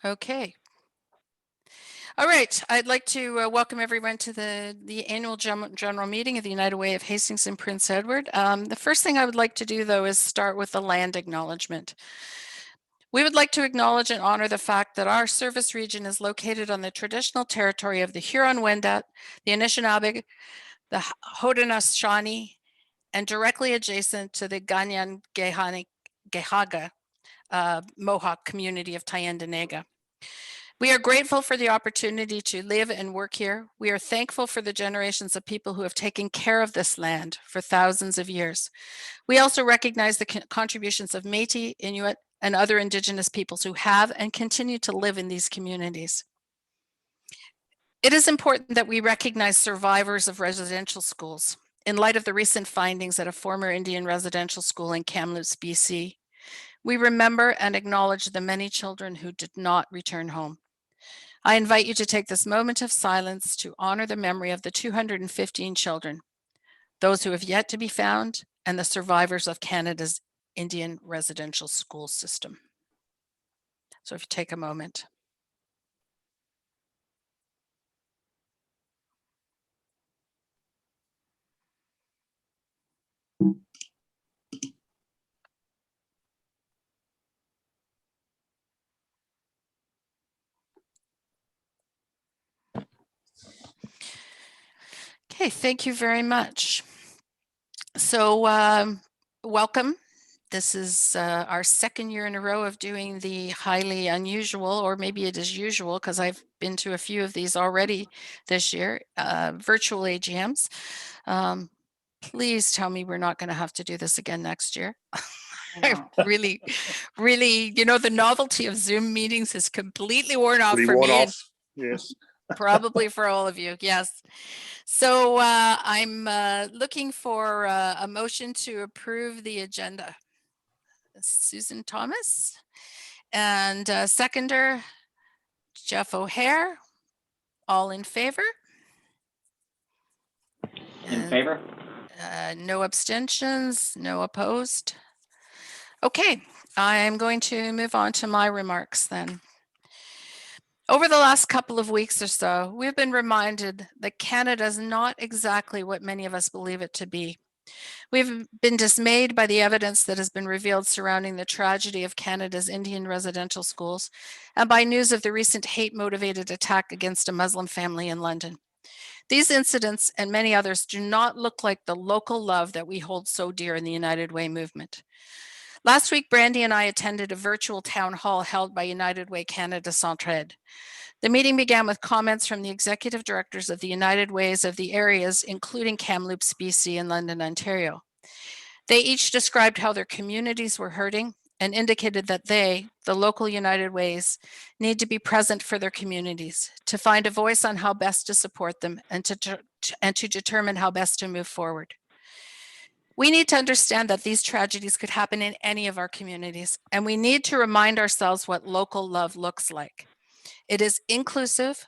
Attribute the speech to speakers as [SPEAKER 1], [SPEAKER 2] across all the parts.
[SPEAKER 1] Okay. All right. I'd like to welcome everyone to the annual general meeting of the United Way of Hastings and Prince Edward. The first thing I would like to do, though, is start with the land acknowledgement. We would like to acknowledge and honor the fact that our service region is located on the traditional territory of the Huron-Wendat, the Anishinaabe, the Haudenosaunee, and directly adjacent to the Ganyan-Gehaga Mohawk community of Tyendinaga. We are grateful for the opportunity to live and work here. We are thankful for the generations of people who have taken care of this land for thousands of years. We also recognize the contributions of Métis, Inuit, and other Indigenous peoples who have and continue to live in these communities. It is important that we recognize survivors of residential schools in light of the recent findings at a former Indian residential school in Kamloops, BC. We remember and acknowledge the many children who did not return home. I invite you to take this moment of silence to honor the memory of the 215 children, those who have yet to be found, and the survivors of Canada's Indian residential school system. So if you take a moment. Okay, thank you very much. So welcome. This is our second year in a row of doing the highly unusual, or maybe it is usual because I've been to a few of these already this year, virtual AGMs. Please tell me we're not going to have to do this again next year. I really, the novelty of Zoom meetings is completely worn off for me.
[SPEAKER 2] Yes.
[SPEAKER 1] Probably for all of you, yes. So I'm looking for a motion to approve the agenda. Susan Thomas, and seconder, Jeff O'Hare. All in favor?
[SPEAKER 3] In favor?
[SPEAKER 1] No abstentions, no opposed. Okay, I'm going to move on to my remarks then. Over the last couple of weeks or so, we've been reminded that Canada is not exactly what many of us believe it to be. We've been dismayed by the evidence that has been revealed surrounding the tragedy of Canada's Indian residential schools and by news of the recent hate-motivated attack against a Muslim family in London. These incidents and many others do not look like the local love that we hold so dear in the United Way movement. Last week, Brandy and I attended a virtual town hall held by United Way Canada Centraide. The meeting began with comments from the executive directors of the United Ways of the areas, including Kamloops, BC, and London, Ontario. They each described how their communities were hurting and indicated that they, the local United Ways, need to be present for their communities, to find a voice on how best to support them and to determine how best to move forward. We need to understand that these tragedies could happen in any of our communities, and we need to remind ourselves what local love looks like. It is inclusive,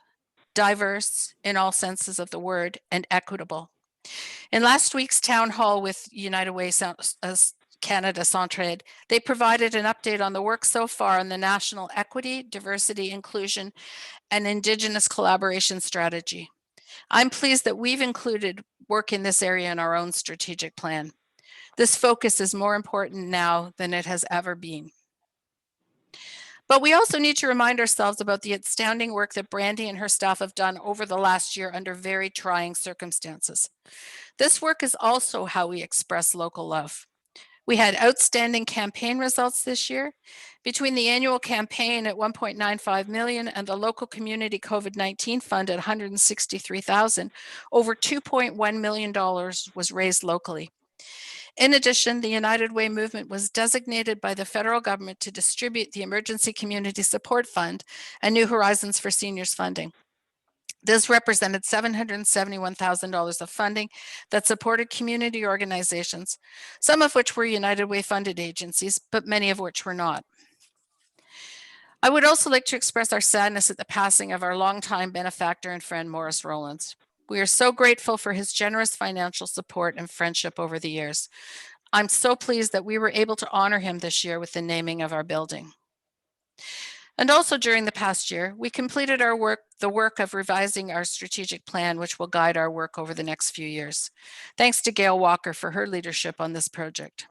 [SPEAKER 1] diverse in all senses of the word, and equitable. In last week's town hall with United Way Canada Centraide, they provided an update on the work so far on the National Equity, Diversity, Inclusion, and Indigenous Collaboration Strategy. I'm pleased that we've included work in this area in our own strategic plan. This focus is more important now than it has ever been. But we also need to remind ourselves about the astounding work that Brandy and her staff have done over the last year under very trying circumstances. This work is also how we express local love. We had outstanding campaign results this year. Between the annual campaign at $1.95 million and the local community COVID-19 fund at $163,000, over $2.1 million was raised locally. In addition, the United Way movement was designated by the federal government to distribute the Emergency Community Support Fund and New Horizons for Seniors funding. This represented $771,000 of funding that supported community organizations, some of which were United Way funded agencies, but many of which were not. I would also like to express our sadness at the passing of our longtime benefactor and friend, Morris Rowlands. We are so grateful for his generous financial support and friendship over the years. I'm so pleased that we were able to honor him this year with the naming of our building. And also during the past year, we completed the work of revising our strategic plan, which will guide our work over the next few years. Thanks to Gail Walker for her leadership on this project.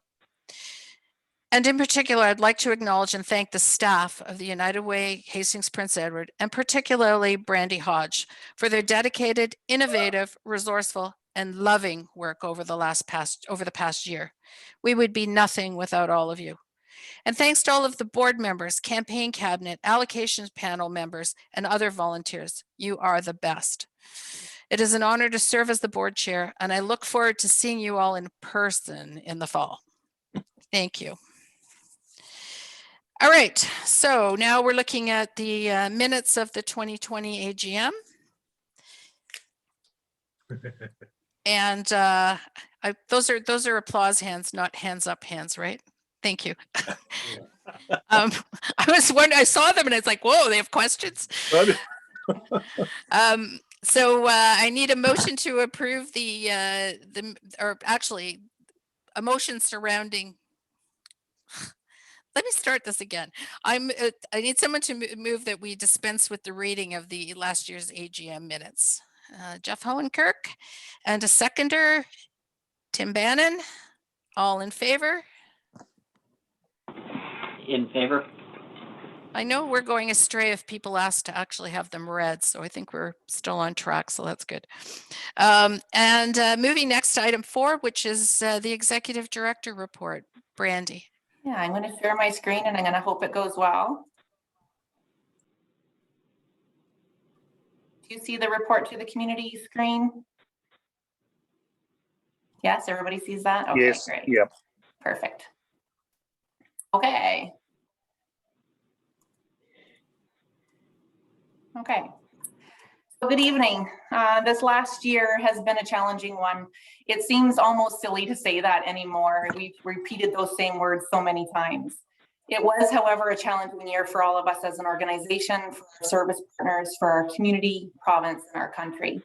[SPEAKER 1] And in particular, I'd like to acknowledge and thank the staff of the United Way Hastings Prince Edward, and particularly Brandy Hodge, for their dedicated, innovative, resourceful, and loving work over the past year. We would be nothing without all of you. And thanks to all of the board members, campaign cabinet, allocations panel members, and other volunteers. You are the best. It is an honor to serve as the board chair, and I look forward to seeing you all in person in the fall. Thank you. All right, so now we're looking at the minutes of the 2020 AGM. And those are applause hands, not hands up hands, right? Thank you. I was wondering, I saw them and it's like, whoa, they have questions. So I need a motion to approve or actually a motion surrounding. Let me start this again. I need someone to move that we dispense with the reading of the last year's AGM minutes. Jeff Hohenkirk, and a seconder, Tim Bannon. All in favor?
[SPEAKER 2] In favor.
[SPEAKER 1] I know we're going astray if people ask to actually have them read, so I think we're still on track, so that's good. Moving next to item 4, which is the Executive Director report. Brandy.
[SPEAKER 3] Yeah, I'm going to share my screen and I'm going to hope it goes well. Do you see the report to the community screen? Yes, everybody sees that? Okay,
[SPEAKER 4] yes,
[SPEAKER 3] great.
[SPEAKER 4] Yep.
[SPEAKER 3] Perfect. Okay. Okay. So good evening. This last year has been a challenging one. It seems almost silly to say that anymore. We've repeated those same words so many times. It was, however, a challenging year for all of us as an organization, for our service partners, for our community, province, and our country.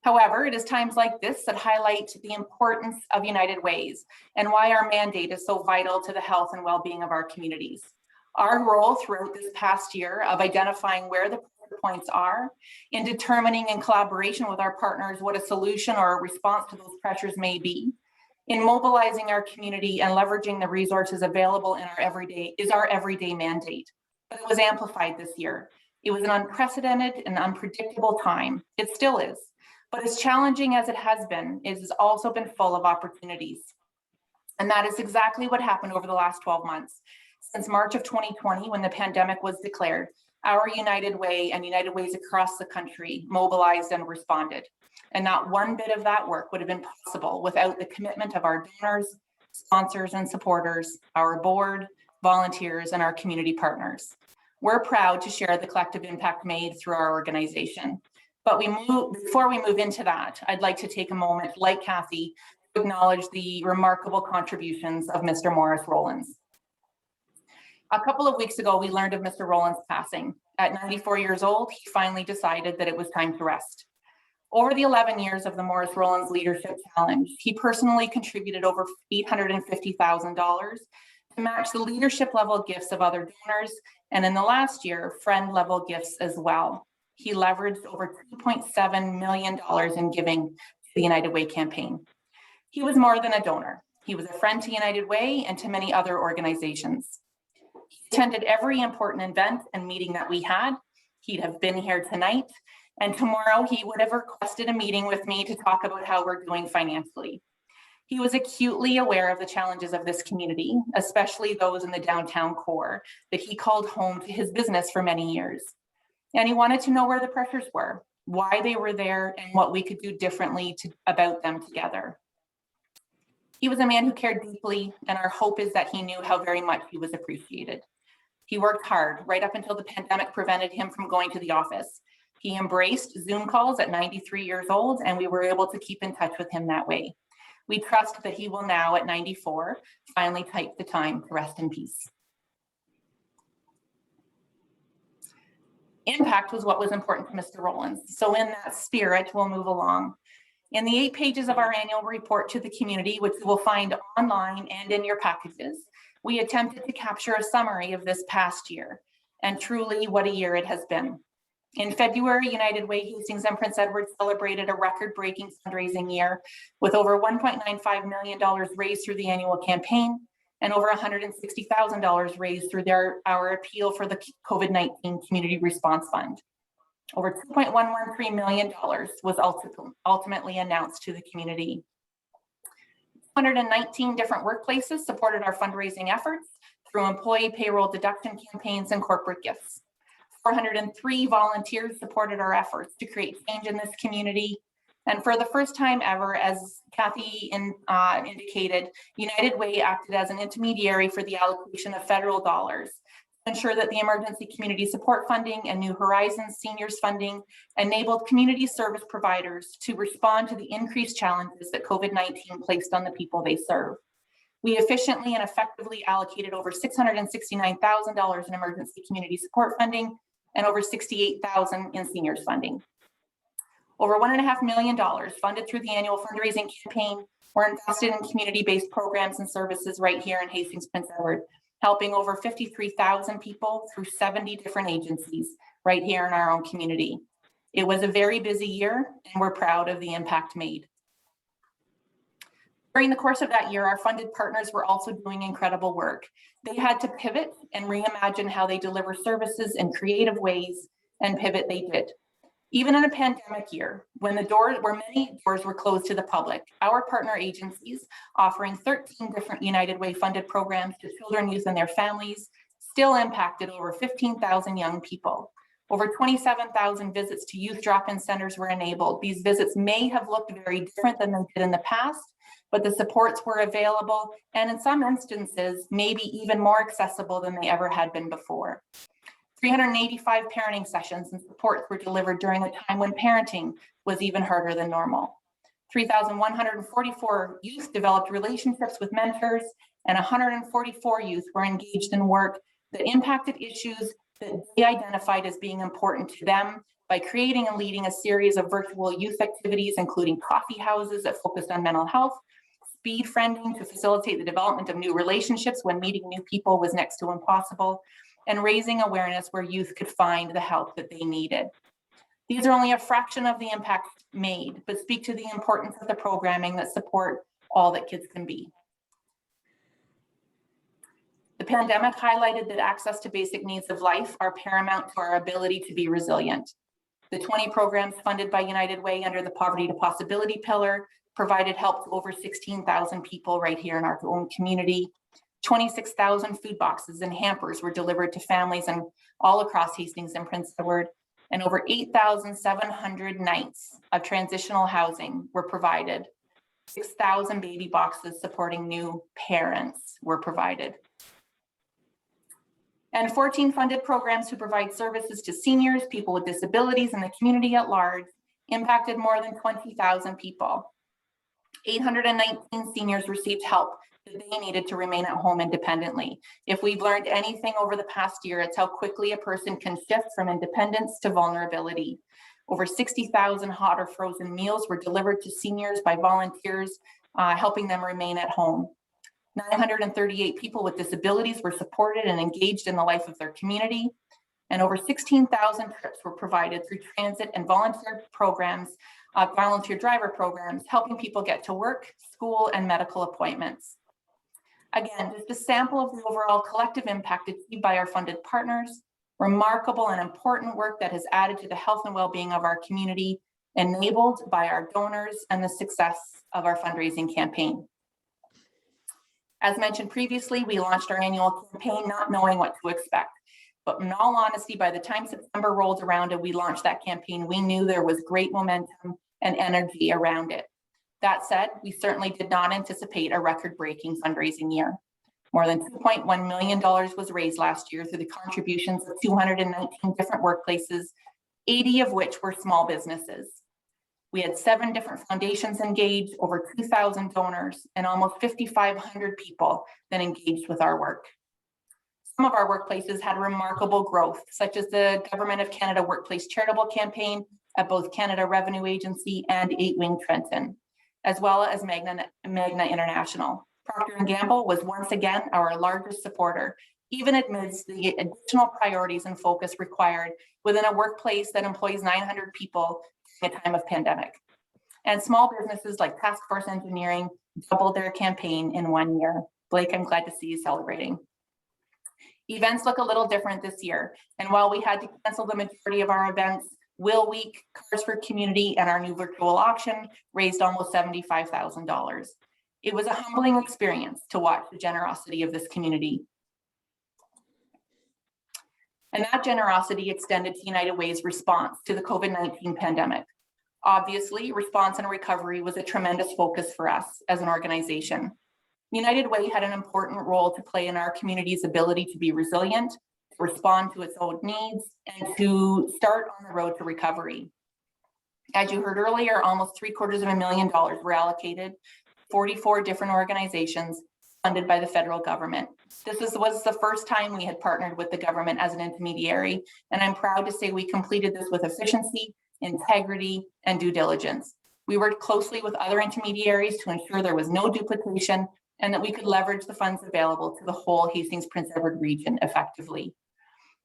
[SPEAKER 3] However, it is times like this that highlight the importance of United Ways and why our mandate is so vital to the health and well-being of our communities. Our role throughout this past year of identifying where the points are, in determining in collaboration with our partners what a solution or a response to those pressures may be, in mobilizing our community and leveraging the resources available in our everyday mandate. But it was amplified this year. It was an unprecedented and unpredictable time. It still is. But as challenging as it has been, it has also been full of opportunities. And that is exactly what happened over the last 12 months. Since March of 2020, when the pandemic was declared, our United Way and United Ways across the country mobilized and responded. And not one bit of that work would have been possible without the commitment of our donors, sponsors, and supporters, our board, volunteers, and our community partners. We're proud to share the collective impact made through our organization. But before we move into that, I'd like to take a moment, like Kathy, to acknowledge the remarkable contributions of Mr. Morris Rollins. A couple of weeks ago, we learned of Mr. Rollins' passing. At 94 years old, he finally decided that it was time to rest. Over the 11 years of the Morris Rollins Leadership Challenge, he personally contributed over $850,000 to match the leadership level gifts of other donors, and in the last year, friend level gifts as well. He leveraged over $2.7 million in giving to the United Way campaign. He was more than a donor. He was a friend to United Way and to many other organizations. He attended every important event and meeting that we had. He'd have been here tonight, and tomorrow he would have requested a meeting with me to talk about how we're doing financially. He was acutely aware of the challenges of this community, especially those in the downtown core that he called home to his business for many years. And he wanted to know where the pressures were, why they were there, and what we could do differently about them together. He was a man who cared deeply, and our hope is that he knew how very much he was appreciated. He worked hard right up until the pandemic prevented him from going to the office. He embraced Zoom calls at 93 years old, and we were able to keep in touch with him that way. We trust that he will now, at 94, finally take the time to rest in peace. Impact was what was important to Mr. Rollins. So in that spirit, we'll move along. In the 8 pages of our annual report to the community, which you will find online and in your packages, we attempted to capture a summary of this past year and truly what a year it has been. In February, United Way Hastings and Prince Edward celebrated a record-breaking fundraising year with over $1.95 million raised through the annual campaign and over $160,000 raised through our appeal for the COVID-19 Community Response Fund. Over $2.113 million was ultimately announced to the community. 119 different workplaces supported our fundraising efforts through employee payroll deduction campaigns and corporate gifts. 403 volunteers supported our efforts to create change in this community. And for the first time ever, as Kathy indicated, United Way acted as an intermediary for the allocation of federal dollars to ensure that the Emergency Community Support Funding and New Horizons Seniors Funding enabled community service providers to respond to the increased challenges that COVID-19 placed on the people they serve. We efficiently and effectively allocated over $669,000 in emergency community support funding and over $68,000 in seniors funding. Over $1.5 million funded through the annual fundraising campaign were invested in community-based programs and services right here in Hastings, Prince Edward, helping over 53,000 people through 70 different agencies right here in our own community. It was a very busy year, and we're proud of the impact made. During the course of that year, our funded partners were also doing incredible work. They had to pivot and reimagine how they deliver services in creative ways, and pivot they did. Even in a pandemic year, when many doors were closed to the public, our partner agencies, offering 13 different United Way funded programs to children, youth, and their families, still impacted over 15,000 young people. Over 27,000 visits to youth drop-in centers were enabled. These visits may have looked very different than they did in the past, but the supports were available, and in some instances, maybe even more accessible than they ever had been before. 385 parenting sessions and supports were delivered during a time when parenting was even harder than normal. 3,144 youth developed relationships with mentors, and 144 youth were engaged in work that impacted issues that they identified as being important to them by creating and leading a series of virtual youth activities, including coffee houses that focused on mental health, speed friending to facilitate the development of new relationships when meeting new people was next to impossible, and raising awareness where youth could find the help that they needed. These are only a fraction of the impact made, but speak to the importance of the programming that support all that kids can be. The pandemic highlighted that access to basic needs of life are paramount to our ability to be resilient. The 20 programs funded by United Way under the Poverty to Possibility pillar provided help to over 16,000 people right here in our own community. 26,000 food boxes and hampers were delivered to families and all across Hastings and Prince Edward, and over 8,700 nights of transitional housing were provided. 6,000 baby boxes supporting new parents were provided. And 14 funded programs to provide services to seniors, people with disabilities, and the community at large impacted more than 20,000 people. 819 seniors received help that they needed to remain at home independently. If we've learned anything over the past year, it's how quickly a person can shift from independence to vulnerability. Over 60,000 hot or frozen meals were delivered to seniors by volunteers, helping them remain at home. 938 people with disabilities were supported and engaged in the life of their community, and over 16,000 trips were provided through transit and volunteer programs, volunteer driver programs, helping people get to work, school, and medical appointments. Again, just a sample of the overall collective impact achieved by our funded partners, remarkable and important work that has added to the health and well-being of our community, enabled by our donors and the success of our fundraising campaign. As mentioned previously, we launched our annual campaign not knowing what to expect. But in all honesty, by the time September rolled around and we launched that campaign, we knew there was great momentum and energy around it. That said, we certainly did not anticipate a record-breaking fundraising year. More than $2.1 million was raised last year through the contributions of 219 different workplaces, 80 of which were small businesses. We had 7 different foundations engaged, over 2,000 donors, and almost 5,500 people that engaged with our work. Some of our workplaces had remarkable growth, such as the Government of Canada Workplace Charitable Campaign at both Canada Revenue Agency and 8 Wing Trenton, as well as Magna International. Procter & Gamble was once again our largest supporter, even amidst the additional priorities and focus required within a workplace that employs 900 people in a time of pandemic. And small businesses like Task Force Engineering doubled their campaign in 1 year. Blake, I'm glad to see you celebrating. Events look a little different this year. And while we had to cancel the majority of our events, Will Week, Cars for Community, and our new virtual auction raised almost $75,000. It was a humbling experience to watch the generosity of this community. And that generosity extended to United Way's response to the COVID-19 pandemic. Obviously, response and recovery was a tremendous focus for us as an organization. United Way had an important role to play in our community's ability to be resilient, to respond to its own needs, and to start on the road to recovery. As you heard earlier, almost $750,000 were allocated, 44 different organizations funded by the federal government. This was the first time we had partnered with the government as an intermediary, and I'm proud to say we completed this with efficiency, integrity, and due diligence. We worked closely with other intermediaries to ensure there was no duplication and that we could leverage the funds available to the whole Hastings Prince Edward region effectively.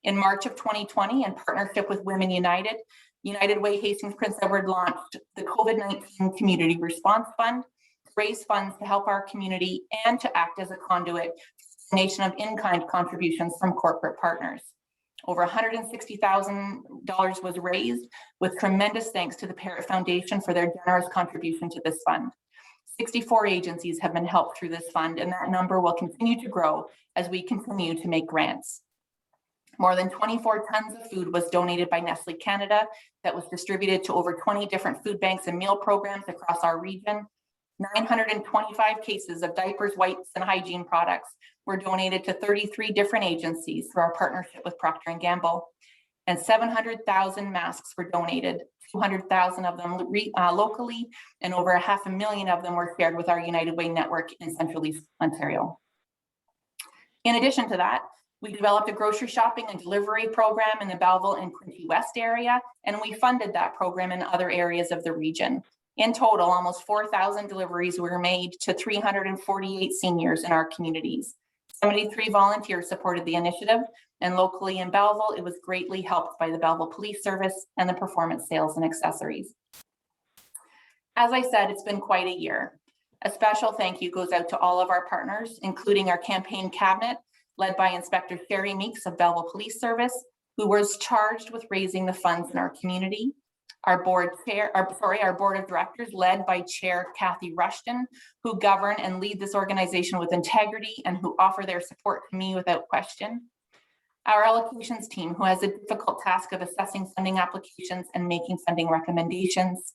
[SPEAKER 3] In March of 2020, in partnership with Women United, United Way Hastings Prince Edward launched the COVID-19 Community Response Fund to raise funds to help our community and to act as a conduit for the donation of in-kind contributions from corporate partners. Over $160,000 was raised, with tremendous thanks to the Parrott Foundation for their generous contribution to this fund. 64 agencies have been helped through this fund, and that number will continue to grow as we continue to make grants. More than 24 tons of food was donated by Nestle Canada that was distributed to over 20 different food banks and meal programs across our region. 925 cases of diapers, wipes, and hygiene products were donated to 33 different agencies through our partnership with Procter & Gamble. And 700,000 masks were donated, 200,000 of them locally, and over 500,000 of them were shared with our United Way network in Central East Ontario. In addition to that, we developed a grocery shopping and delivery program in the Belleville and Quinte West area, and we funded that program in other areas of the region. In total, almost 4,000 deliveries were made to 348 seniors in our communities. 73 volunteers supported the initiative, and locally in Belleville, it was greatly helped by the Belleville Police Service and the Performance Sales and Accessories. As I said, it's been quite a year. A special thank you goes out to all of our partners, including our campaign cabinet, led by Inspector Sherry Meeks of Belleville Police Service, who was charged with raising the funds in our community. Our board of directors, led by Chair Kathy Rushton, who govern and lead this organization with integrity and who offer their support to me without question. Our allocations team, who has a difficult task of assessing funding applications and making funding recommendations.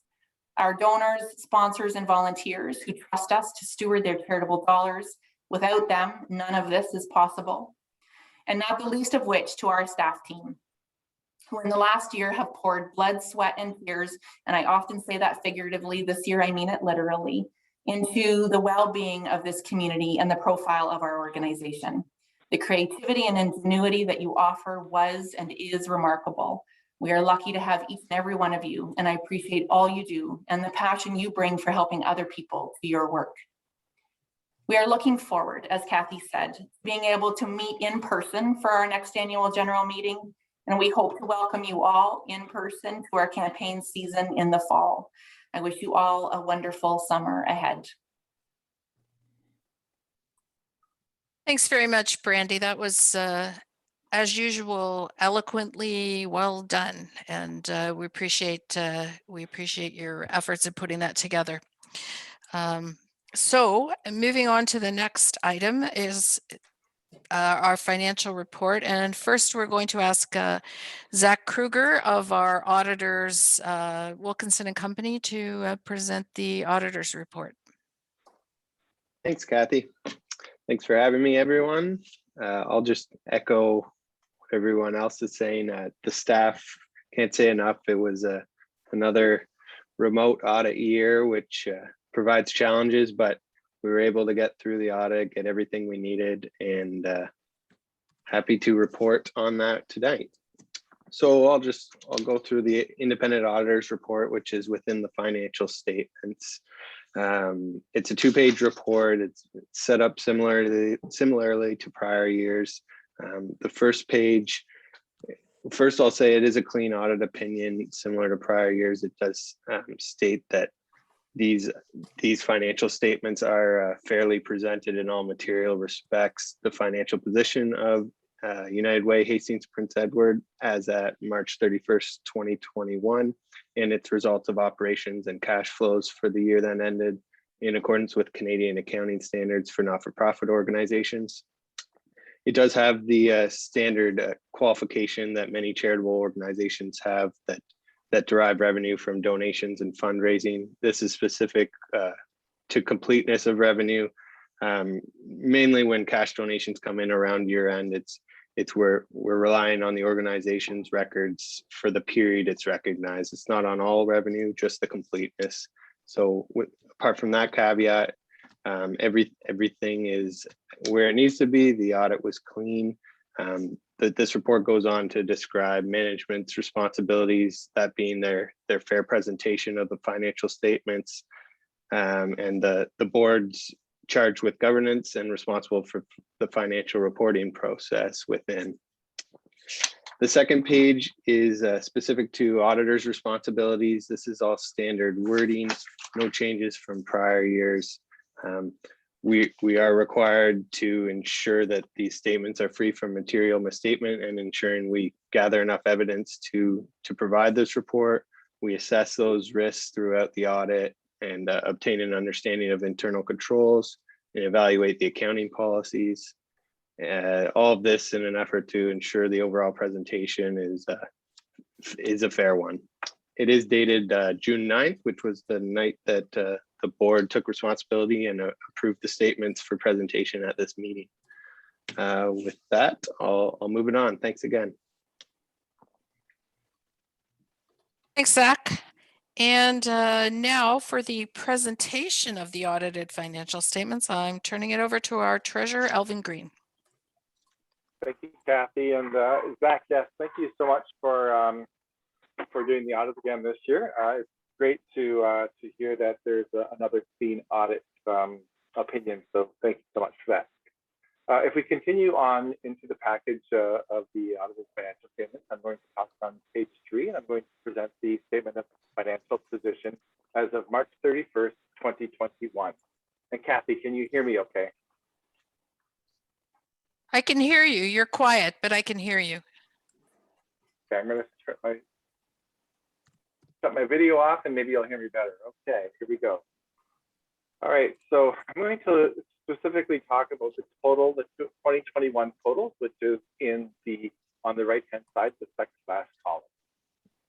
[SPEAKER 3] Our donors, sponsors, and volunteers who trust us to steward their charitable dollars. Without them, none of this is possible. And not the least of which to our staff team, who in the last year have poured blood, sweat, and tears, and I often say that figuratively, this year I mean it literally, into the well-being of this community and the profile of our organization. The creativity and ingenuity that you offer was and is remarkable. We are lucky to have each and every one of you, and I appreciate all you do and the passion you bring for helping other people do your work. We are looking forward, as Kathy said, to being able to meet in person for our next annual general meeting, and we hope to welcome you all in person to our campaign season in the fall. I wish you all a wonderful summer ahead.
[SPEAKER 1] Thanks very much, Brandy. That was, as usual, eloquently well done, and we appreciate your efforts in putting that together. So moving on to the next item is our financial report. And first, we're going to ask Zach Kruger of our auditors, Wilkinson and Company, to present the auditor's report.
[SPEAKER 2] Thanks, Kathy. Thanks for having me, everyone. I'll just echo what everyone else is saying. The staff can't say enough. It was another remote audit year, which provides challenges, but we were able to get through the audit, get everything we needed, and happy to report on that tonight. So I'll go through the independent auditor's report, which is within the financial statements. It's a 2-page report. It's set up similarly to prior years. The first page, first I'll say it is a clean audit opinion. Similar to prior years, it does state that these financial statements are fairly presented in all material respects. The financial position of United Way Hastings Prince Edward as at March 31st, 2021, and its results of operations and cash flows for the year then ended in accordance with Canadian accounting standards for not-for-profit organizations. It does have the standard qualification that many charitable organizations have that derive revenue from donations and fundraising. This is specific to completeness of revenue. Mainly when cash donations come in around year end, it's where we're relying on the organization's records for the period it's recognized. It's not on all revenue, just the completeness. So apart from that caveat, everything is where it needs to be. The audit was clean. This report goes on to describe management's responsibilities, that being their fair presentation of the financial statements, and the board's charged with governance and responsible for the financial reporting process within. The second page is specific to auditors' responsibilities. This is all standard wording, no changes from prior years. We are required to ensure that these statements are free from material misstatement and ensuring we gather enough evidence to provide this report. We assess those risks throughout the audit and obtain an understanding of internal controls and evaluate the accounting policies. All of this in an effort to ensure the overall presentation is a fair one. It is dated June 9th, which was the night that the board took responsibility and approved the statements for presentation at this meeting. With that, I'll move it on. Thanks again.
[SPEAKER 1] Thanks, Zach. And now for the presentation of the audited financial statements, I'm turning it over to our treasurer, Elvin Green.
[SPEAKER 4] Thank you, Kathy, and Zach. Yes, thank you so much for doing the audit again this year. It's great to hear that there's another clean audit opinion. So thank you so much for that. If we continue on into the package of the audited financial statements, I'm going to talk on page 3, and I'm going to present the statement of financial position as of March 31st, 2021. And Kathy, can you hear me okay?
[SPEAKER 1] I can hear you. You're quiet, but I can hear you.
[SPEAKER 4] Okay, I'm going to shut my video off and maybe you'll hear me better. Okay, here we go. All right, so I'm going to specifically talk about the total, the 2021 total, which is on the right-hand side, the second last column.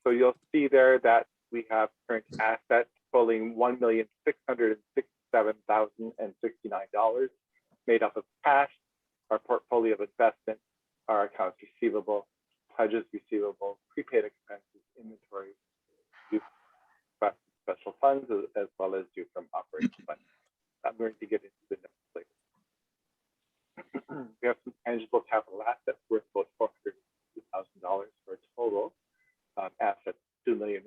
[SPEAKER 4] So you'll see there that we have current assets totaling $1,667,069, made up of cash, our portfolio of investments, our accounts receivable, pledges receivable, prepaid expenses, inventory, due from special funds, as well as due from operating funds. I'm going to get into the notes later. We have some tangible capital assets worth about $402,000 for a total assets $2,159,000.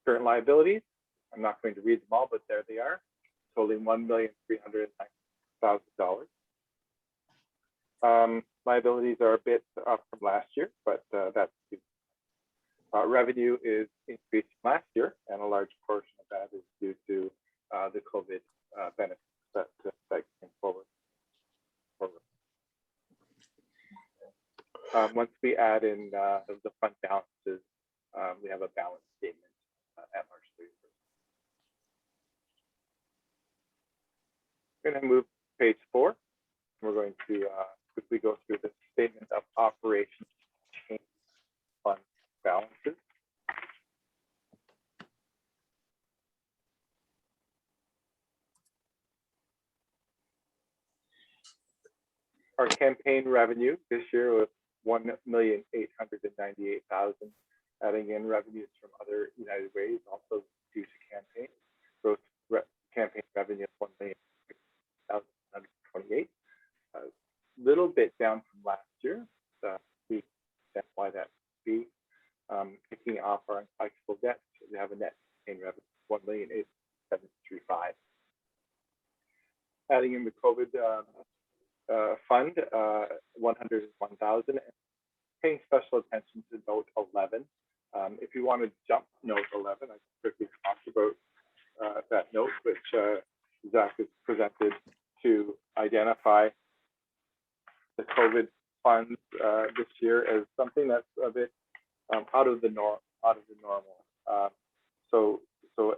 [SPEAKER 4] Current liabilities, I'm not going to read them all, but there they are, totaling $1,309,000. Liabilities are a bit up from last year, but that's revenue is increased last year, and a large portion of that is due to the COVID benefits that came forward. Once we add in the fund balances, we have a balance statement at March 31st. We're going to move to page 4. We're going to quickly go through the statement of operations change fund balances. Our campaign revenue this year was $1,898,000, adding in revenues from other United Ways, also due to campaign. Gross campaign revenue of $1,028,000, a little bit down from last year. That's why that would be. Picking off our uncollectible debt, we have a net campaign revenue of $1,887,335. Adding in the COVID fund, 101,000. Paying special attention to note 11. If you want to jump note 11, I can quickly talk about that note, which Zach has presented to identify the COVID funds this year as something that's a bit out of the normal. So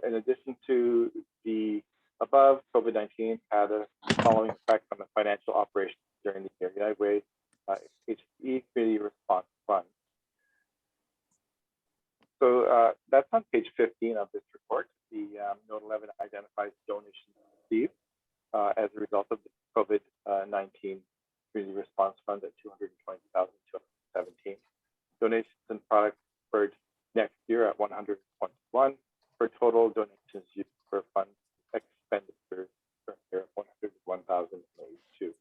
[SPEAKER 4] in addition to the above, COVID-19 had a following effect on the financial operations during the year. United Way HPE Community Response Fund. So that's on page 15 of this report. The note 11 identifies donations received as a result of the COVID-19 Community Response Fund at $220,217. Donations and products for next year at 121, for total donations used for fund expenditures for year of 101,082.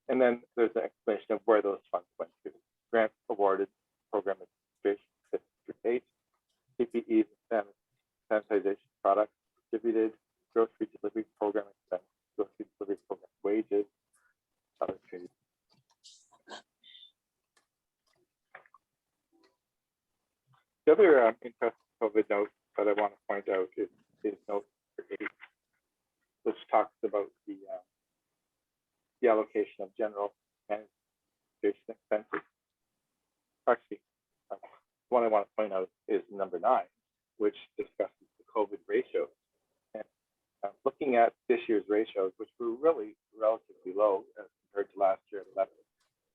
[SPEAKER 4] And then there's an explanation of where those funds went to. Grants awarded, program administration, District 8, PPE and sanitization products distributed, grocery delivery program expense, grocery delivery program wages, other changes. The other interesting COVID note that I want to point out is note 8, which talks about the allocation of general administration expenses. Actually, one I want to point out is number 9, which discusses the COVID ratios. And looking at this year's ratios, which were really relatively low compared to last year at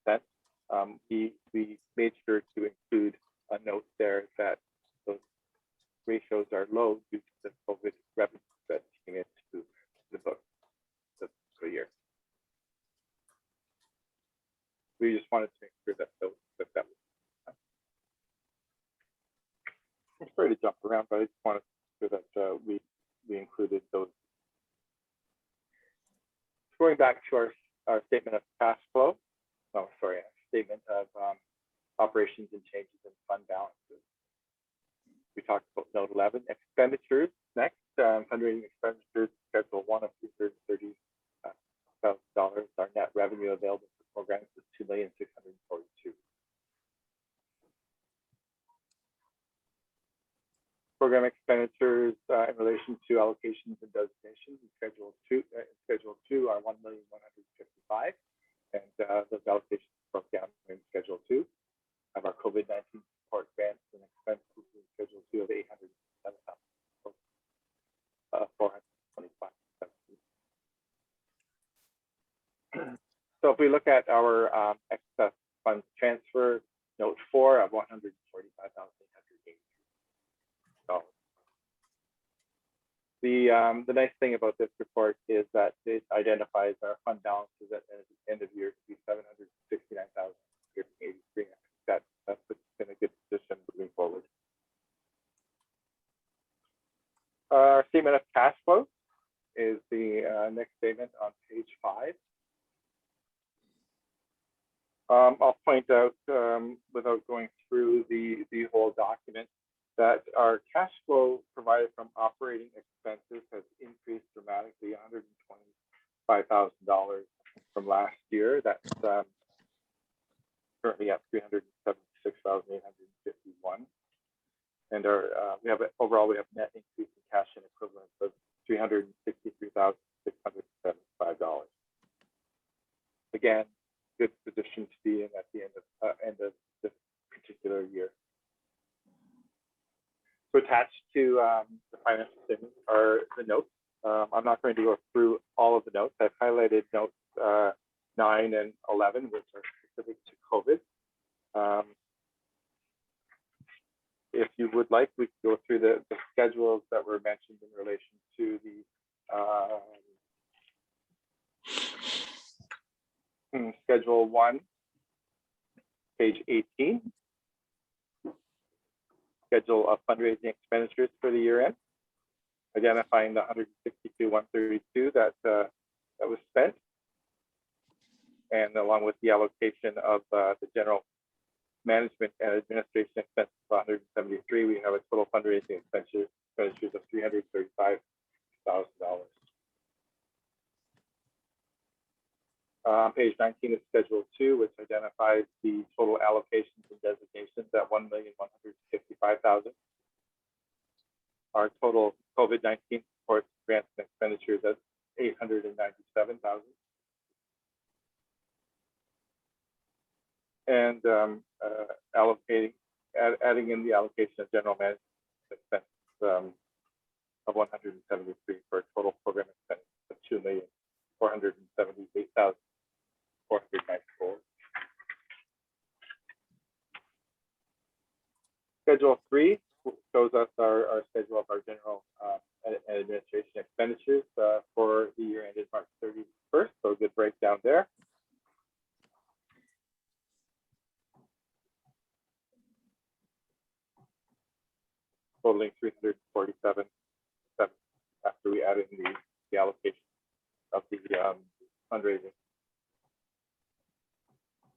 [SPEAKER 4] 11%, we made sure to include a note there that those ratios are low due to the COVID revenue that came into the book this fiscal year. We just wanted to make sure that that was. I'm sorry to jump around, but I just wanted to make sure that we included those. Going back to our statement of cash flow, statement of operations and changes in fund balances. We talked about note 11, expenditures. Next, fundraising expenditures, schedule 1 of $330,000. Our net revenue available for programs is $2,642,000. Program expenditures in relation to allocations and designations in Schedule 2 are $1,155,000, and those allocations broke down in Schedule 2. Of our COVID-19 support grants and expenses in Schedule 2 of $807,425. So if we look at our excess funds transfer, note 4 of $145,883. The nice thing about this report is that it identifies our fund balances at the end of year to be $769,083. That puts us in a good position moving forward. Our statement of cash flow is the next statement on page 5. I'll point out, without going through the whole document, that our cash flow provided from operating expenses has increased dramatically, $125,000 from last year. That's currently at $376,851, and we have net increase in cash and equivalents of $363,675. Again, good position to be in at the end of this particular year. So attached to the financial statement are the notes. I'm not going to go through all of the notes. I've highlighted notes 9 and 11, which are specific to COVID. If you would like, we could go through the schedules that were mentioned in relation to the Schedule 1, page 18. Schedule of fundraising expenditures for the year end, identifying the $162,132 that was spent, and along with the allocation of the general management and administration expenses of 173, we have a total fundraising expenditures of $335,000. On page 19 is Schedule 2, which identifies the total allocations and designations at $1,155,000. Our total COVID-19 support grants and expenditures at $897,000. And adding in the allocation of general management expense of 173 for a total program expense of $2,478,494. Schedule 3 shows us our schedule of our general and administration expenditures for the year ended March 31st. So a good breakdown there. Totaling 347 after we add in the allocation of the fundraising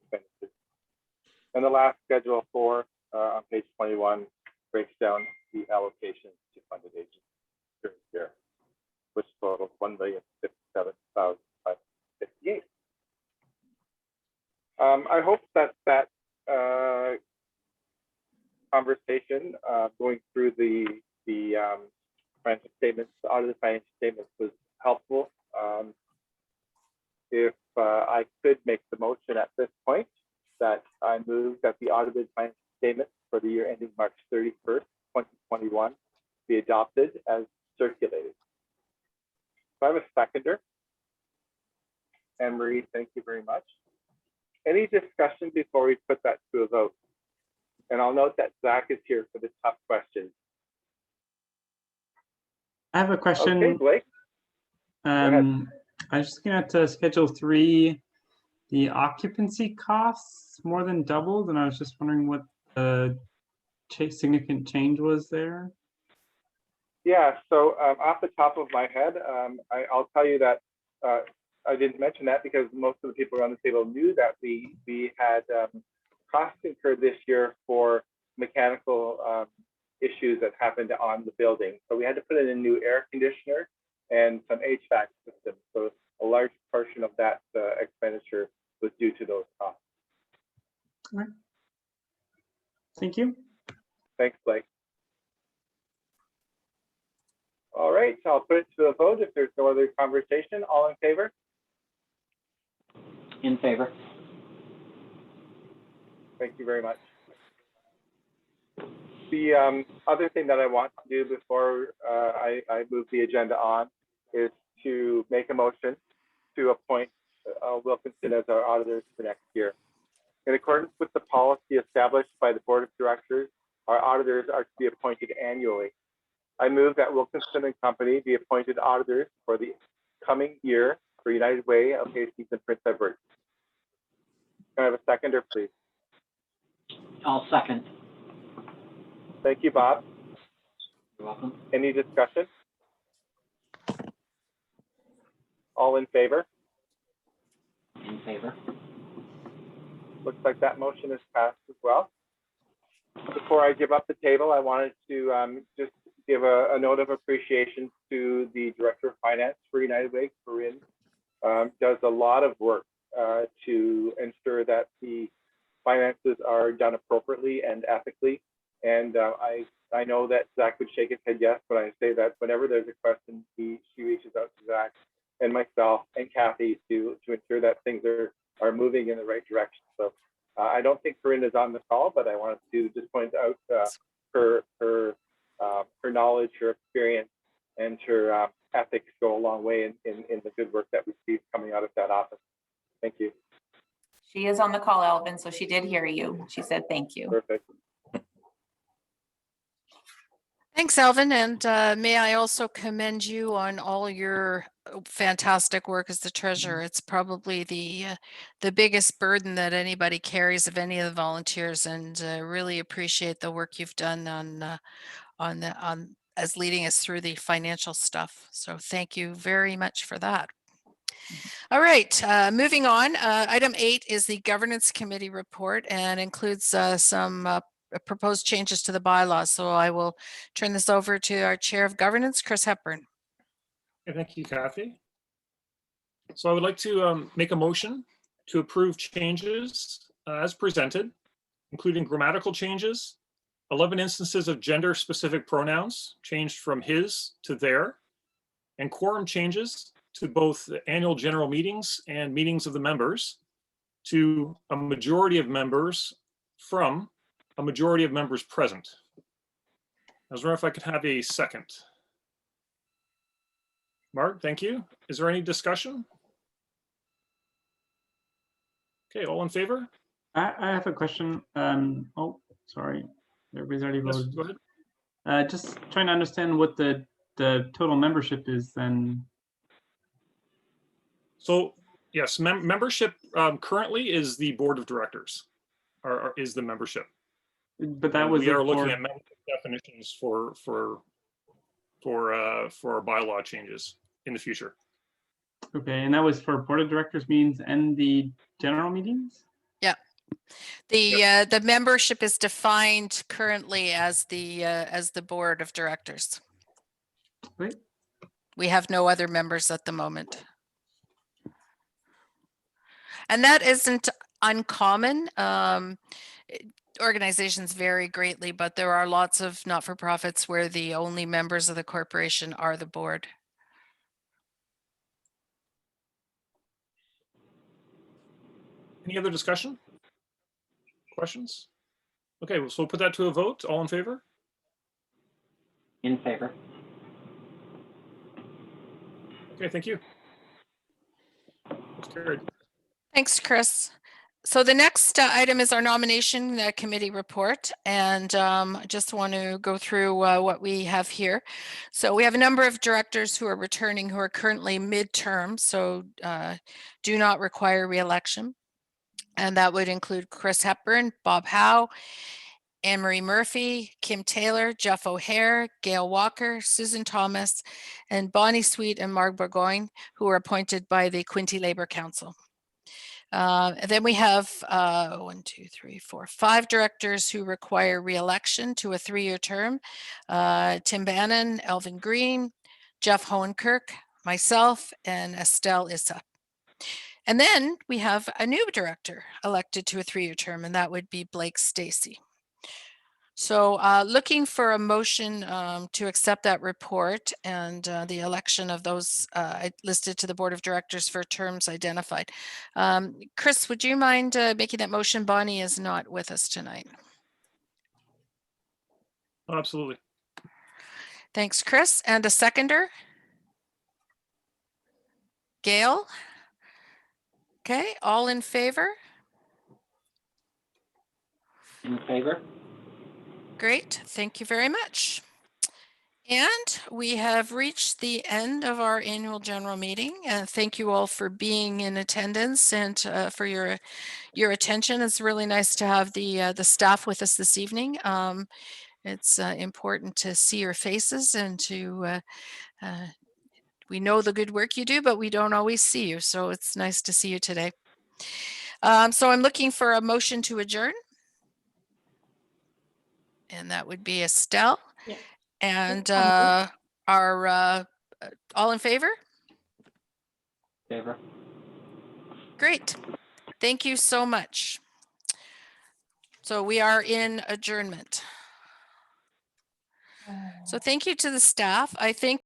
[SPEAKER 4] expenditures. And the last Schedule 4 on page 21 breaks down the allocation to funded agencies during the year, which totals $1,057,558. I hope that conversation going through the financial statements, the audited financial statements was helpful. If I could make the motion at this point that I move that the audited financial statements for the year ending March 31st, 2021 be adopted as circulated. So I have a seconder. Anne-Marie, thank you very much. Any discussion before we put that to a vote? And I'll note that Zach is here for the tough questions.
[SPEAKER 5] I have a question.
[SPEAKER 4] Okay, Blake.
[SPEAKER 5] I was just looking at Schedule 3. The occupancy costs more than doubled, and I was just wondering what the significant change was there.
[SPEAKER 4] Yeah, so off the top of my head, I'll tell you that I didn't mention that because most of the people around the table knew that we had costs incurred this year for mechanical issues that happened on the building. So we had to put in a new air conditioner and some HVAC systems. So a large portion of that expenditure was due to those costs.
[SPEAKER 5] All right. Thank you.
[SPEAKER 4] Thanks, Blake. All right, so I'll put it to a vote if there's no other conversation. All in favor?
[SPEAKER 6] In favor.
[SPEAKER 4] Thank you very much. The other thing that I want to do before I move the agenda on is to make a motion to appoint Wilkinson as our auditors for next year. In accordance with the policy established by the Board of Directors, our auditors are to be appointed annually. I move that Wilkinson and Company be appointed auditors for the coming year for United Way of Hastings and Prince Edward. Can I have a seconder, please?
[SPEAKER 6] I'll second.
[SPEAKER 4] Thank you, Bob.
[SPEAKER 6] You're welcome.
[SPEAKER 4] Any discussion? All in favor?
[SPEAKER 6] In favor.
[SPEAKER 4] Looks like that motion is passed as well. Before I give up the table, I wanted to just give a note of appreciation to the Director of Finance for United Way, Corinne. Does a lot of work to ensure that the finances are done appropriately and ethically. And I know that Zach would shake his head yes, but I say that whenever there's a question, she reaches out to Zach and myself and Kathy to ensure that things are moving in the right direction. So I don't think Corinne is on the call, but I wanted to just point out her knowledge, her experience, and her ethics go a long way in the good work that we see coming out of that office. Thank you.
[SPEAKER 3] She is on the call, Alvin, so she did hear you. She said thank you.
[SPEAKER 4] Perfect.
[SPEAKER 1] Thanks, Alvin. And may I also commend you on all your fantastic work as the treasurer. It's probably the biggest burden that anybody carries of any of the volunteers, and really appreciate the work you've done on as leading us through the financial stuff. So thank you very much for that. All right, moving on. Item 8 is the Governance Committee report and includes some proposed changes to the bylaws. So I will turn this over to our Chair of Governance, Chris Hepburn.
[SPEAKER 7] Thank you, Kathy. So I would like to make a motion to approve changes as presented, including grammatical changes, 11 instances of gender-specific pronouns changed from his to their, and quorum changes to both the annual general meetings and meetings of the members to a majority of members from a majority of members present. I was wondering if I could have a second. Mark, thank you. Is there any discussion? Okay, all in favor?
[SPEAKER 5] I have a question. Oh, sorry. Everybody's already
[SPEAKER 7] Yes,
[SPEAKER 5] voted.
[SPEAKER 7] go ahead.
[SPEAKER 5] Just trying to understand what the total membership is then.
[SPEAKER 7] So yes, membership currently is the board of directors, or is the membership.
[SPEAKER 5] But that
[SPEAKER 7] And
[SPEAKER 5] was
[SPEAKER 7] we
[SPEAKER 5] it
[SPEAKER 7] are looking
[SPEAKER 5] for-
[SPEAKER 7] at membership definitions for our bylaw changes in the future.
[SPEAKER 5] Okay, and that was for board of directors meetings and the general meetings?
[SPEAKER 1] The membership is defined currently as the board of directors.
[SPEAKER 5] Wait.
[SPEAKER 1] We have no other members at the moment. And that isn't uncommon. Organizations vary greatly, but there are lots of not-for-profits where the only members of the corporation are the board.
[SPEAKER 7] Any other discussion? Questions? Okay, so we'll put that to a vote. All in favor?
[SPEAKER 6] In favor.
[SPEAKER 7] Okay, thank you. That's carried.
[SPEAKER 1] Thanks, Chris. So the next item is our nomination committee report, and I just want to go through what we have here. So we have a number of directors who are returning who are currently midterm, so do not require re-election. And that would include Chris Hepburn, Bob Howe, Anne-Marie Murphy, Kim Taylor, Jeff O'Hare, Gail Walker, Susan Thomas, and Bonnie Sweet and Marg Burgoyne, who are appointed by the Quinte Labor Council. And then we have 5 directors who require re-election to a 3-year term. Tim Bannon, Elvin Green, Jeff Hohenkirk, myself, and Estelle Issa. And then we have a new director elected to a 3-year term, and that would be Blake Stacy. So looking for a motion to accept that report and the election of those listed to the board of directors for terms identified. Chris, would you mind making that motion? Bonnie is not with us tonight.
[SPEAKER 7] Oh, absolutely.
[SPEAKER 1] Thanks, Chris. And a seconder? Gail? Okay, all in favor?
[SPEAKER 6] In favor.
[SPEAKER 1] Great, thank you very much. And we have reached the end of our annual general meeting. Thank you all for being in attendance and for your attention. It's really nice to have the staff with us this evening. It's important to see your faces and to we know the good work you do, but we don't always see you. So it's nice to see you today. So I'm looking for a motion to adjourn. And that would be Estelle.
[SPEAKER 3] Yeah.
[SPEAKER 1] And all in favor?
[SPEAKER 6] Favor.
[SPEAKER 1] Great. Thank you so much. So we are in adjournment. So thank you to the staff. I think